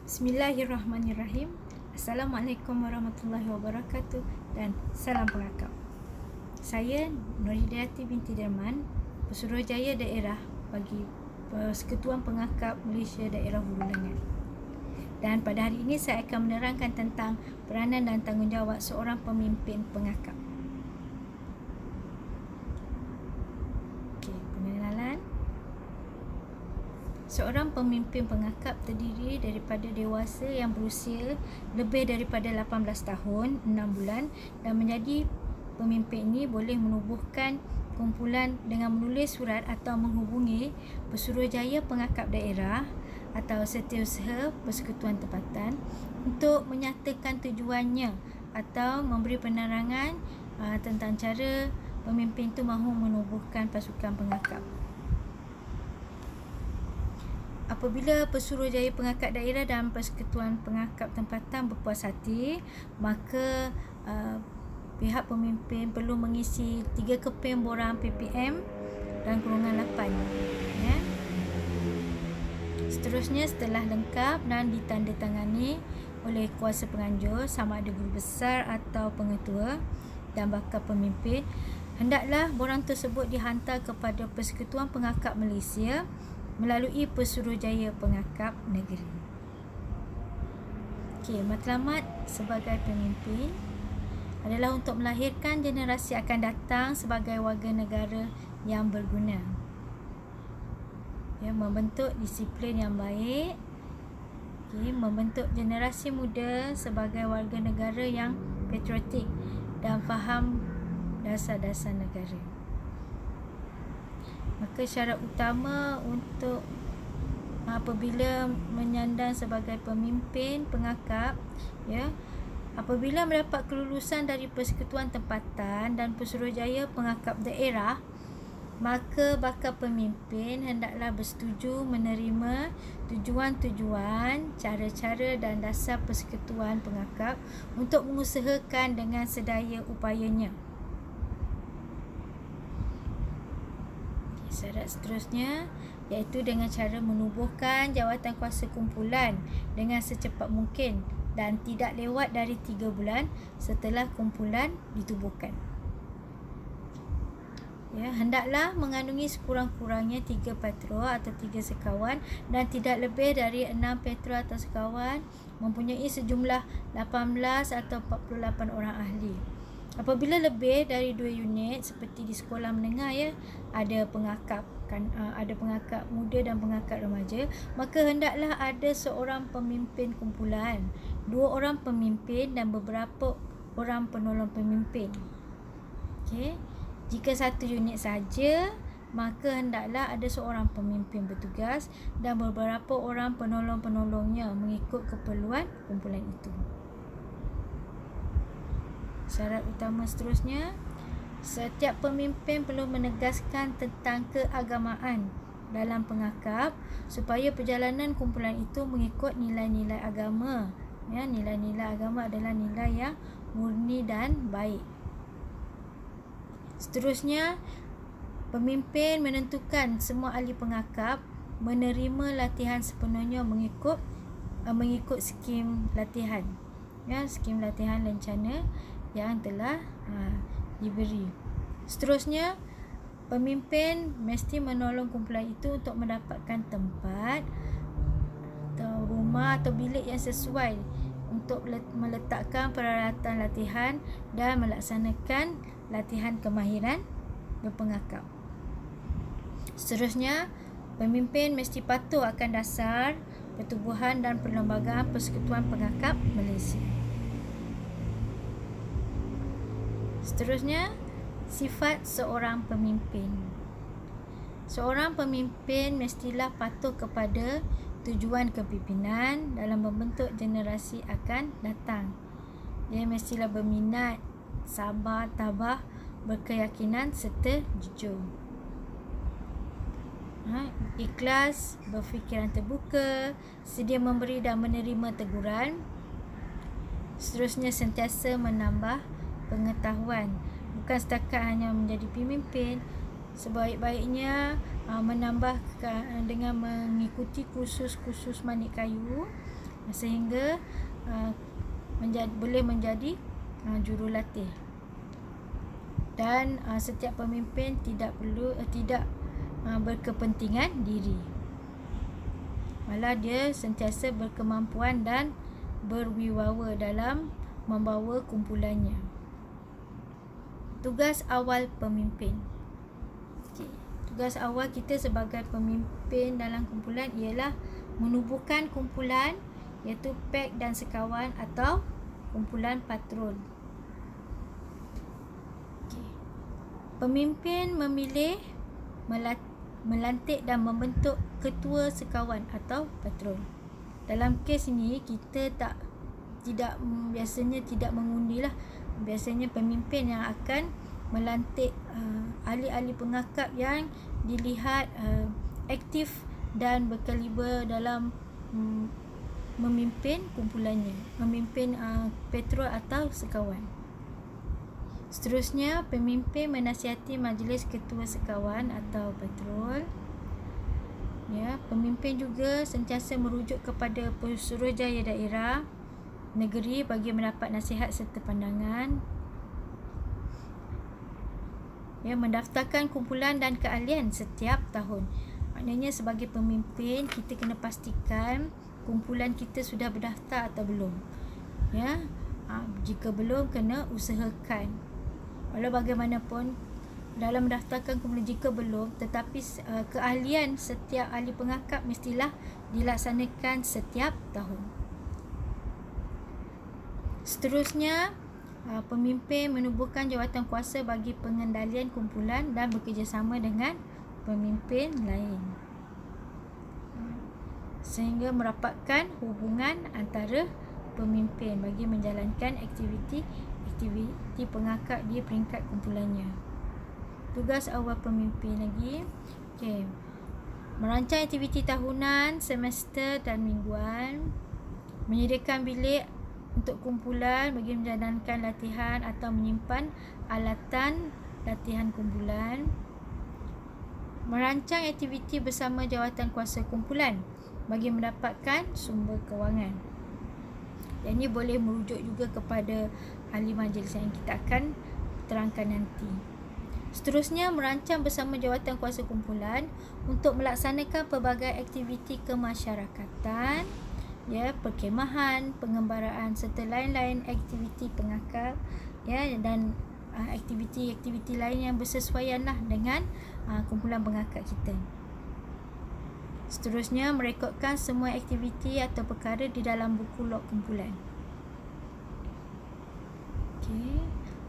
Bismillahirrahmanirrahim. Assalamualaikum warahmatullahi wabarakatuh dan salam pengakap. Saya Nur Hidayati binti Derman, Pesuruhjaya Daerah bagi Persekutuan Pengakap Malaysia Daerah Hulu Lengan. Dan pada hari ini saya akan menerangkan tentang peranan dan tanggungjawab seorang pemimpin pengakap. Okey, pengenalan. Seorang pemimpin pengakap terdiri daripada dewasa yang berusia lebih daripada 18 tahun, 6 bulan dan menjadi pemimpin ini boleh menubuhkan kumpulan dengan menulis surat atau menghubungi Pesuruhjaya Pengakap Daerah atau Setiausaha Persekutuan Tempatan untuk menyatakan tujuannya atau memberi penerangan tentang cara pemimpin itu mahu menubuhkan pasukan pengakap. Apabila Pesuruhjaya Pengakap Daerah dan Persekutuan Pengakap Tempatan berpuas hati, maka pihak pemimpin perlu mengisi 3 keping borang PPM dan golongan 8. Ya. Seterusnya, setelah lengkap dan ditandatangani oleh kuasa penganjur sama ada guru besar atau pengetua dan bakal pemimpin, hendaklah borang tersebut dihantar kepada Persekutuan Pengakap Malaysia melalui Pesuruhjaya Pengakap Negeri. Okey, matlamat sebagai pemimpin adalah untuk melahirkan generasi akan datang sebagai warga negara yang berguna. Ya, membentuk disiplin yang baik. Okey, membentuk generasi muda sebagai warga negara yang patriotik dan faham dasar-dasar negara. Maka syarat utama untuk apabila menyandang sebagai pemimpin pengakap, ya, apabila mendapat kelulusan dari Persekutuan Tempatan dan Pesuruhjaya Pengakap Daerah, maka bakal pemimpin hendaklah bersetuju menerima tujuan-tujuan, cara-cara dan dasar Persekutuan Pengakap untuk mengusahakan dengan sedaya upayanya. Syarat seterusnya iaitu dengan cara menubuhkan jawatan kuasa kumpulan dengan secepat mungkin dan tidak lewat dari 3 bulan setelah kumpulan ditubuhkan. Ya, hendaklah mengandungi sekurang-kurangnya 3 patro atau 3 sekawan dan tidak lebih dari 6 patro atau sekawan, mempunyai sejumlah 18 atau 48 orang ahli. Apabila lebih dari 2 unit seperti di sekolah menengah, ya, ada pengakap ada pengakap muda dan pengakap remaja, maka hendaklah ada seorang pemimpin kumpulan, 2 orang pemimpin dan beberapa orang penolong pemimpin. Okey. Jika 1 unit saja, maka hendaklah ada seorang pemimpin bertugas dan beberapa orang penolong-penolongnya mengikut keperluan kumpulan itu. Syarat utama seterusnya, setiap pemimpin perlu menegaskan tentang keagamaan dalam pengakap supaya perjalanan kumpulan itu mengikut nilai-nilai agama. Ya, nilai-nilai agama adalah nilai yang murni dan baik. Seterusnya, pemimpin menentukan semua ahli pengakap menerima latihan sepenuhnya mengikut skim latihan. Ya, skim latihan rencana yang telah diberi. Seterusnya, pemimpin mesti menolong kumpulan itu untuk mendapatkan tempat atau rumah atau bilik yang sesuai untuk meletakkan peralatan latihan dan melaksanakan latihan kemahiran berpengakap. Seterusnya, pemimpin mesti patuh akan dasar pertubuhan dan perlembagaan Persekutuan Pengakap Malaysia. Seterusnya, sifat seorang pemimpin. Seorang pemimpin mestilah patuh kepada tujuan kepimpinan dalam membentuk generasi akan datang. Dia mestilah berminat, sabar, tabah, berkeyakinan serta jujur. Ikhlas, berfikiran terbuka, sedia memberi dan menerima teguran. Seterusnya, sentiasa menambah pengetahuan, bukan setakat hanya menjadi pemimpin. Sebaik-baiknya menambah dengan mengikuti kursus-kursus manik kayu sehingga boleh menjadi jurulatih. Dan setiap pemimpin tidak berkepentingan diri, malah dia sentiasa berkemampuan dan berwibawa dalam membawa kumpulannya. Tugas awal pemimpin. Tugas awal kita sebagai pemimpin dalam kumpulan ialah menubuhkan kumpulan, iaitu pak dan sekawan atau kumpulan patrol. Pemimpin memilih, melantik dan membentuk ketua sekawan atau patrol. Dalam kes ini kita biasanya tidak mengundilah. Biasanya pemimpin yang akan melantik ahli-ahli pengakap yang dilihat aktif dan berkaliber dalam memimpin kumpulannya, memimpin patrol atau sekawan. Seterusnya, pemimpin menasihati majlis ketua sekawan atau patrol. Ya, pemimpin juga sentiasa merujuk kepada Pesuruhjaya daerah negeri bagi mendapat nasihat serta pandangan. Ya, mendaftarkan kumpulan dan keahlian setiap tahun. Maknanya sebagai pemimpin kita kena pastikan kumpulan kita sudah berdaftar atau belum. Ya, jika belum, kena usahakan. Walau bagaimanapun dalam mendaftarkan kumpulan, jika belum, tetapi keahlian setiap ahli pengakap mestilah dilaksanakan setiap tahun. Seterusnya, pemimpin menubuhkan jawatan kuasa bagi pengendalian kumpulan dan bekerjasama dengan pemimpin lain, sehingga merapatkan hubungan antara pemimpin bagi menjalankan aktiviti pengakap di peringkat kumpulannya. Tugas awal pemimpin lagi. Okey. Merancang aktiviti tahunan, semester dan mingguan. Menyediakan bilik untuk kumpulan bagi menjalankan latihan atau menyimpan alatan latihan kumpulan. Merancang aktiviti bersama jawatan kuasa kumpulan bagi mendapatkan sumber kewangan. Yang ini boleh merujuk juga kepada ahli majlis yang kita akan terangkan nanti. Seterusnya, merancang bersama jawatan kuasa kumpulan untuk melaksanakan pelbagai aktiviti kemasyarakatan, ya, perkhemahan, pengembaraan serta lain-lain aktiviti pengakap, ya, dan aktiviti-aktiviti lain yang bersesuaianlah dengan kumpulan pengakap kita. Seterusnya, merekodkan semua aktiviti atau perkara di dalam buku log kumpulan. Okey.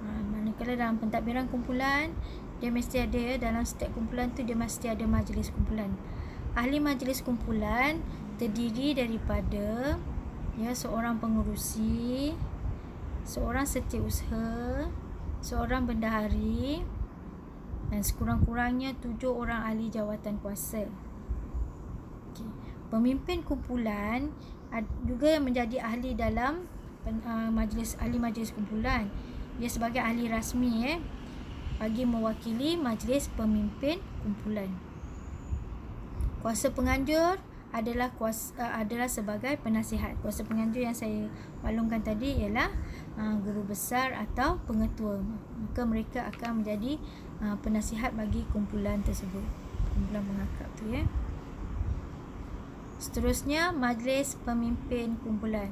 Manakala dalam pentadbiran kumpulan, dia mesti ada, dalam setiap kumpulan tu dia mesti ada majlis kumpulan. Ahli majlis kumpulan terdiri daripada, ya, seorang pengerusi, seorang setiausaha, seorang bendahari dan sekurang-kurangnya 7 orang ahli jawatan kuasa. Okay. Pemimpin kumpulan juga menjadi ahli dalam ahli majlis kumpulan. Ia sebagai ahli rasmi bagi mewakili majlis pemimpin kumpulan. Kuasa penganjur adalah sebagai penasihat. Kuasa penganjur yang saya maklumkan tadi ialah guru besar atau pengetua. Maka mereka akan menjadi penasihat bagi kumpulan tersebut, kumpulan pengakap tu, ya. Seterusnya, majlis pemimpin kumpulan.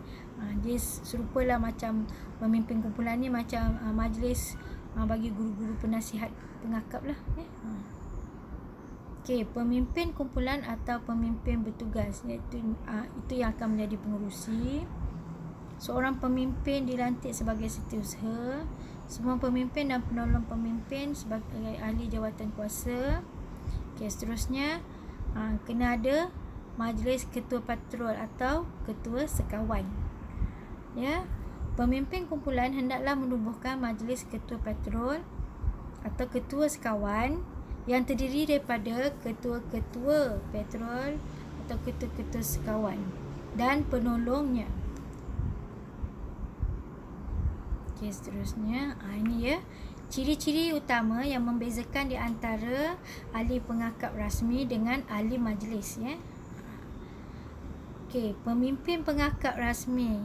Dia serupalah macam pemimpin kumpulan ni macam majlis bagi guru-guru penasihat pengakap lah, ya. Okey, pemimpin kumpulan atau pemimpin bertugas, iaitu itu yang akan menjadi pengerusi. Seorang pemimpin dilantik sebagai setiausaha. Semua pemimpin dan penolong pemimpin sebagai ahli jawatan kuasa. Okey, seterusnya kena ada majlis ketua patrol atau ketua sekawan. Ya, pemimpin kumpulan hendaklah menubuhkan majlis ketua patrol atau ketua sekawan yang terdiri daripada ketua-ketua patrol atau ketua-ketua sekawan dan penolongnya. Okey, seterusnya ini, ya, ciri-ciri utama yang membezakan di antara ahli pengakap rasmi dengan ahli majlis, ya. Okey, pemimpin pengakap rasmi.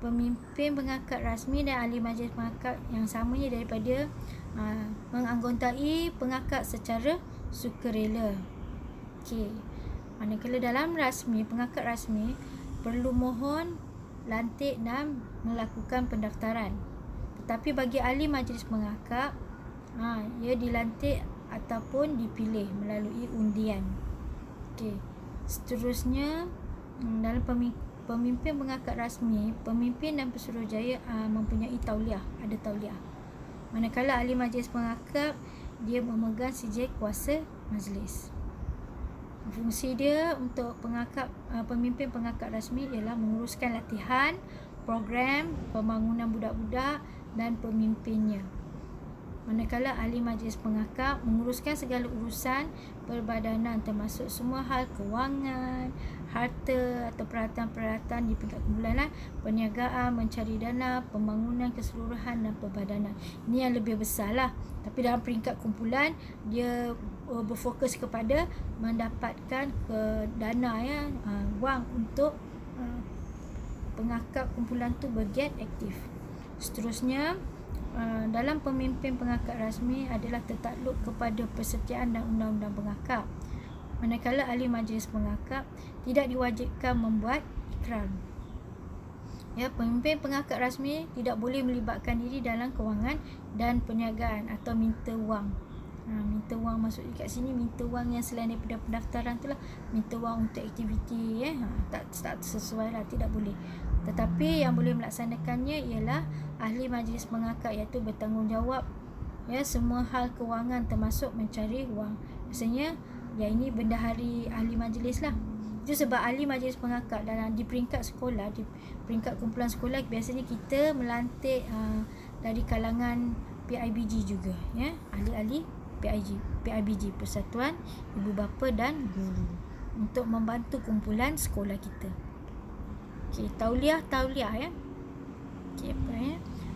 Pemimpin pengakap rasmi dan ahli majlis pengakap yang samanya daripada menganggotai pengakap secara sukarela. Okey. Manakala dalam rasmi, pengakap rasmi perlu mohon, lantik dan melakukan pendaftaran. Tetapi bagi ahli majlis pengakap, ia dilantik ataupun dipilih melalui undian. Okey. Seterusnya, dalam pemimpin pengakap rasmi, pemimpin dan pesuruhjaya mempunyai tauliah, ada tauliah. Manakala ahli majlis pengakap, dia memegang sijil kuasa majlis. Fungsi dia untuk pemimpin pengakap rasmi ialah menguruskan latihan, program, pembangunan budak-budak dan pemimpinnya. Manakala ahli majlis pengakap menguruskan segala urusan perbadanan termasuk semua hal kewangan, harta atau peralatan-peralatan di peringkat kumpulan, perniagaan, mencari dana, pembangunan keseluruhan dan perbadanan. Ini yang lebih besar lah. Tapi dalam peringkat kumpulan, dia berfokus kepada mendapatkan dana, wang untuk pengakap kumpulan tu bergiat aktif. Seterusnya, dalam pemimpin pengakap rasmi adalah tertakluk kepada persetiaan dan undang-undang pengakap. Manakala ahli majlis pengakap tidak diwajibkan membuat ikrar. Pemimpin pengakap rasmi tidak boleh melibatkan diri dalam kewangan dan perniagaan atau minta wang. Minta wang maksud kat sini minta wang yang selain daripada pendaftaran tu lah, minta wang untuk aktiviti tak sesuai lah, tidak boleh. Tetapi yang boleh melaksanakannya ialah ahli majlis pengakap, iaitu bertanggungjawab semua hal kewangan termasuk mencari wang. Maksudnya ini bendahari ahli majlis lah. Itu sebab ahli majlis pengakap di peringkat sekolah, di peringkat kumpulan sekolah, biasanya kita melantik dari kalangan PIBG juga, ahli-ahli PIBG, Persatuan Ibu Bapa dan Guru, untuk membantu kumpulan sekolah kita. Okey, tauliah. Okey,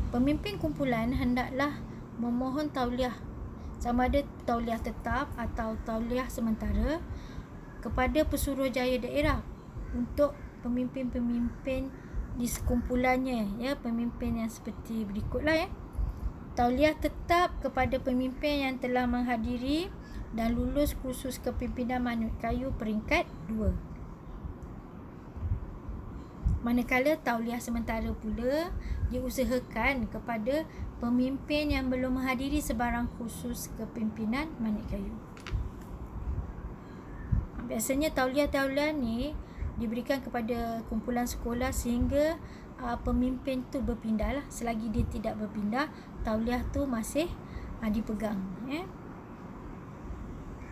pemimpin kumpulan hendaklah memohon tauliah, sama ada tauliah tetap atau tauliah sementara, kepada pesuruhjaya daerah untuk pemimpin-pemimpin di sekumpulannya, pemimpin yang seperti berikutlah. Tauliah tetap kepada pemimpin yang telah menghadiri dan lulus kursus kepimpinan Manut Kayu peringkat 2. Manakala tauliah sementara pula diusahakan kepada pemimpin yang belum menghadiri sebarang kursus kepimpinan Manut Kayu. Biasanya tauliah-tauliah ni diberikan kepada kumpulan sekolah sehingga pemimpin tu berpindah lah. Selagi dia tidak berpindah, tauliah tu masih dipegang.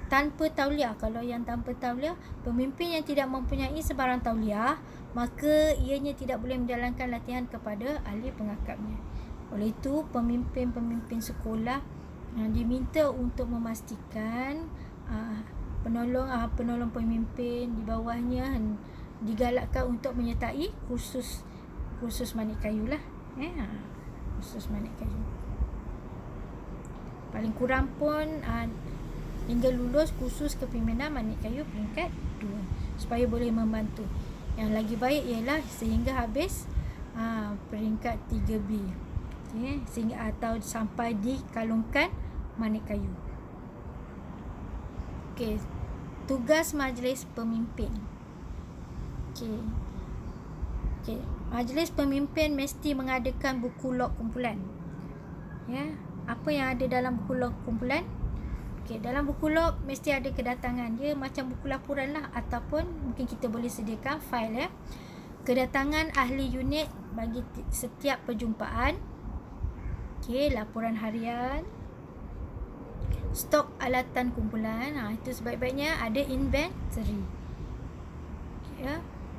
Tanpa tauliah, kalau yang tanpa tauliah, pemimpin yang tidak mempunyai sebarang tauliah, maka ianya tidak boleh menjalankan latihan kepada ahli pengakapnya. Oleh itu, pemimpin-pemimpin sekolah diminta untuk memastikan penolong pemimpin di bawahnya digalakkan untuk menyertai kursus Manik Kayu lah. Kursus Manik Kayu. Paling kurang pun hingga lulus kursus kepimpinan Manik Kayu peringkat 2, supaya boleh membantu. Yang lagi baik ialah sehingga habis peringkat 3B, sehingga atau sampai dikalungkan Manik Kayu. Okey, tugas majlis pemimpin. Okey. Majlis pemimpin mesti mengadakan buku log kumpulan. Apa yang ada dalam buku log kumpulan? Okey, dalam buku log mesti ada kedatangan. Dia macam buku laporan lah, ataupun mungkin kita boleh sediakan fail kedatangan ahli unit bagi setiap perjumpaan. Okey, laporan harian, stok alatan kumpulan, itu sebaik-baiknya ada inventory.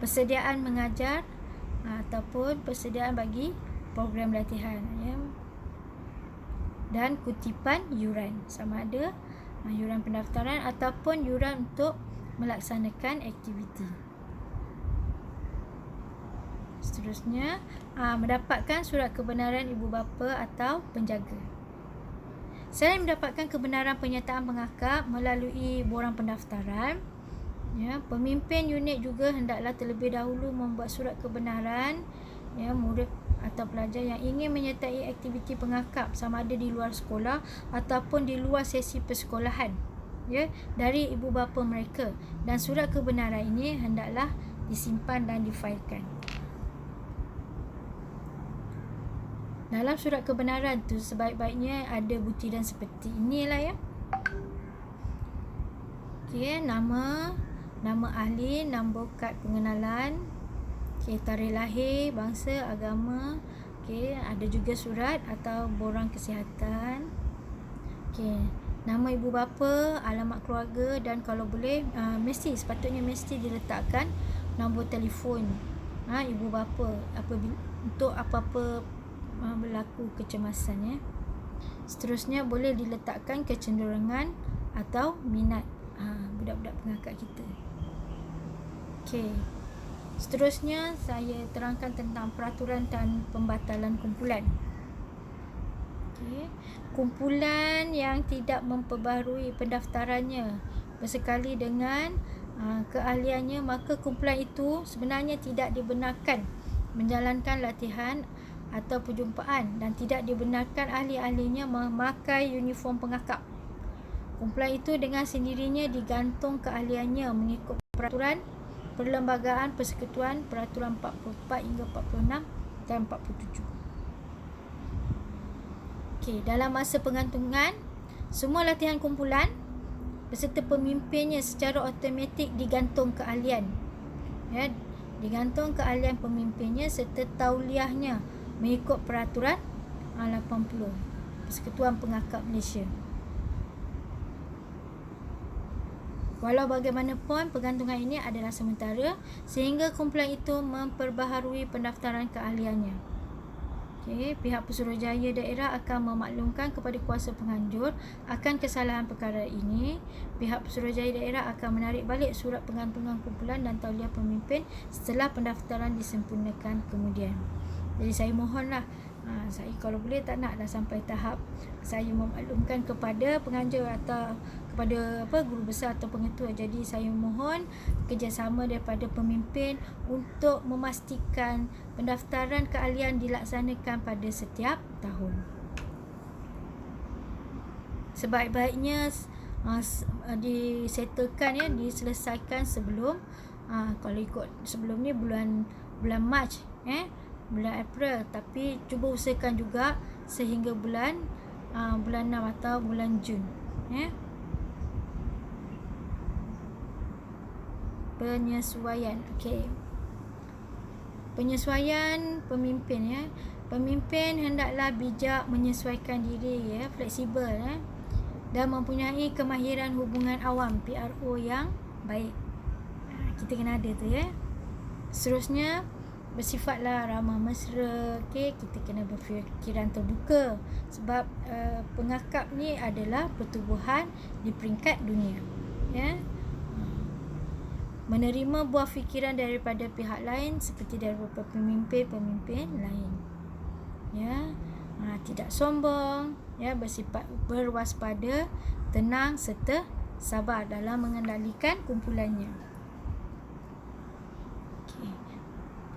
Persediaan mengajar ataupun persediaan bagi program latihan, dan kutipan yuran, sama ada yuran pendaftaran ataupun yuran untuk melaksanakan aktiviti. Seterusnya, mendapatkan surat kebenaran ibu bapa atau penjaga. Selain mendapatkan kebenaran penyertaan pengakap melalui borang pendaftaran, Ya, pemimpin unit juga hendaklah terlebih dahulu membuat surat kebenaran ya murid atau pelajar yang ingin menyertai aktiviti pengakap sama ada di luar sekolah ataupun di luar sesi persekolahan ya dari ibu bapa mereka, dan surat kebenaran ini hendaklah disimpan dan difailkan. Dalam surat kebenaran tu sebaik-baiknya ada butiran seperti inilah ya. Okey, nama ahli, nombor kad pengenalan, okey, tarikh lahir, bangsa, agama, okey, ada juga surat atau borang kesihatan. Okey, nama ibu bapa, alamat keluarga, dan kalau boleh sepatutnya mesti diletakkan nombor telefon ibu bapa untuk apa-apa berlaku kecemasan ya. Seterusnya boleh diletakkan kecenderungan atau minat budak-budak pengakap kita. Okey. Seterusnya saya terangkan tentang peraturan dan pembatalan kumpulan. Okey. Kumpulan yang tidak memperbaharui pendaftarannya bersekali dengan keahliannya, maka kumpulan itu sebenarnya tidak dibenarkan menjalankan latihan atau perjumpaan dan tidak dibenarkan ahli-ahlinya memakai uniform pengakap. Kumpulan itu dengan sendirinya digantung keahliannya mengikut peraturan Perlembagaan Persekutuan Peraturan 44 hingga 46 dan 47. Okey, dalam masa pengantungan, semua latihan kumpulan beserta pemimpinnya secara automatik digantung keahlian. Ya, digantung keahlian pemimpinnya serta tauliahnya mengikut peraturan 80 Persekutuan Pengakap Malaysia. Walau bagaimanapun, pergantungan ini adalah sementara sehingga kumpulan itu memperbaharui pendaftaran keahliannya. Okay, pihak Pesuruhjaya daerah akan memaklumkan kepada kuasa penganjur akan kesalahan perkara ini. Pihak Pesuruhjaya daerah akan menarik balik surat pengantungan kumpulan dan tauliah pemimpin setelah pendaftaran disempurnakan kemudian. Jadi saya mohonlah, saya kalau boleh tak naklah sampai tahap saya memaklumkan kepada penganjur atau kepada guru besar atau pengetua. Jadi saya mohon kerjasama daripada pemimpin untuk memastikan pendaftaran keahlian dilaksanakan pada setiap tahun. Sebaik-baiknya disettlekan diselesaikan sebelum kalau ikut sebelum ni bulan Mac bulan April, tapi cuba usahakan juga sehingga bulan 6 atau bulan Jun penyesuaian. Okey, penyesuaian pemimpin pemimpin hendaklah bijak menyesuaikan diri fleksibel dan mempunyai kemahiran hubungan awam PRO yang baik. Kita kena ada tu Seterusnya bersifatlah ramah mesra. Okey, kita kena berfikiran terbuka sebab pengakap ni adalah pertubuhan di peringkat dunia menerima buah fikiran daripada pihak lain seperti daripada pemimpin-pemimpin lain tidak sombong bersifat berwaspada, tenang serta sabar dalam mengendalikan kumpulannya.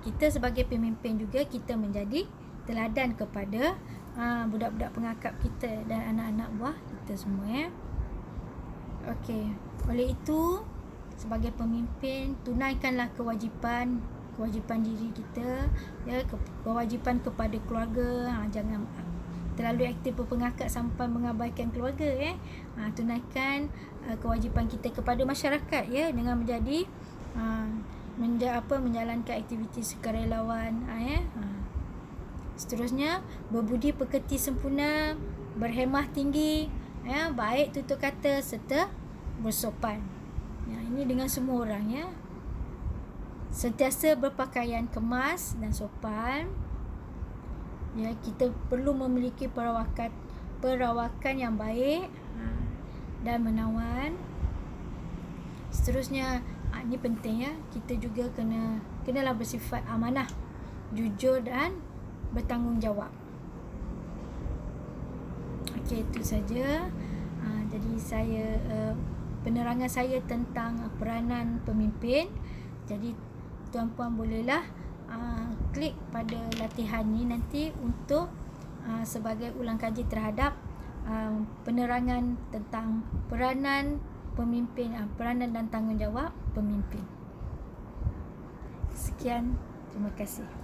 Kita sebagai pemimpin juga kita menjadi teladan kepada budak-budak pengakap kita dan anak-anak buah kita semua Okey, oleh itu sebagai pemimpin tunaikanlah kewajipan diri kita kewajipan kepada keluarga. Jangan terlalu aktif berpengakap sampai mengabaikan keluarga tunaikan kewajipan kita kepada masyarakat dengan menjadi menjalankan aktiviti sukarelawan Seterusnya berbudi pekerti sempurna, berhemah tinggi baik tutur kata serta bersopan. Ini dengan semua orang sentiasa berpakaian kemas dan sopan. Kita perlu memiliki perawakan yang baik dan menawan. Seterusnya ini penting kita juga kenalah bersifat amanah, jujur dan bertanggungjawab. Okey, itu saja. Jadi saya penerangan saya tentang peranan pemimpin. Jadi tuan-puan bolehlah klik pada latihan ni nanti untuk sebagai ulang kaji terhadap penerangan tentang peranan pemimpin, peranan dan tanggungjawab pemimpin. Sekian, terima kasih.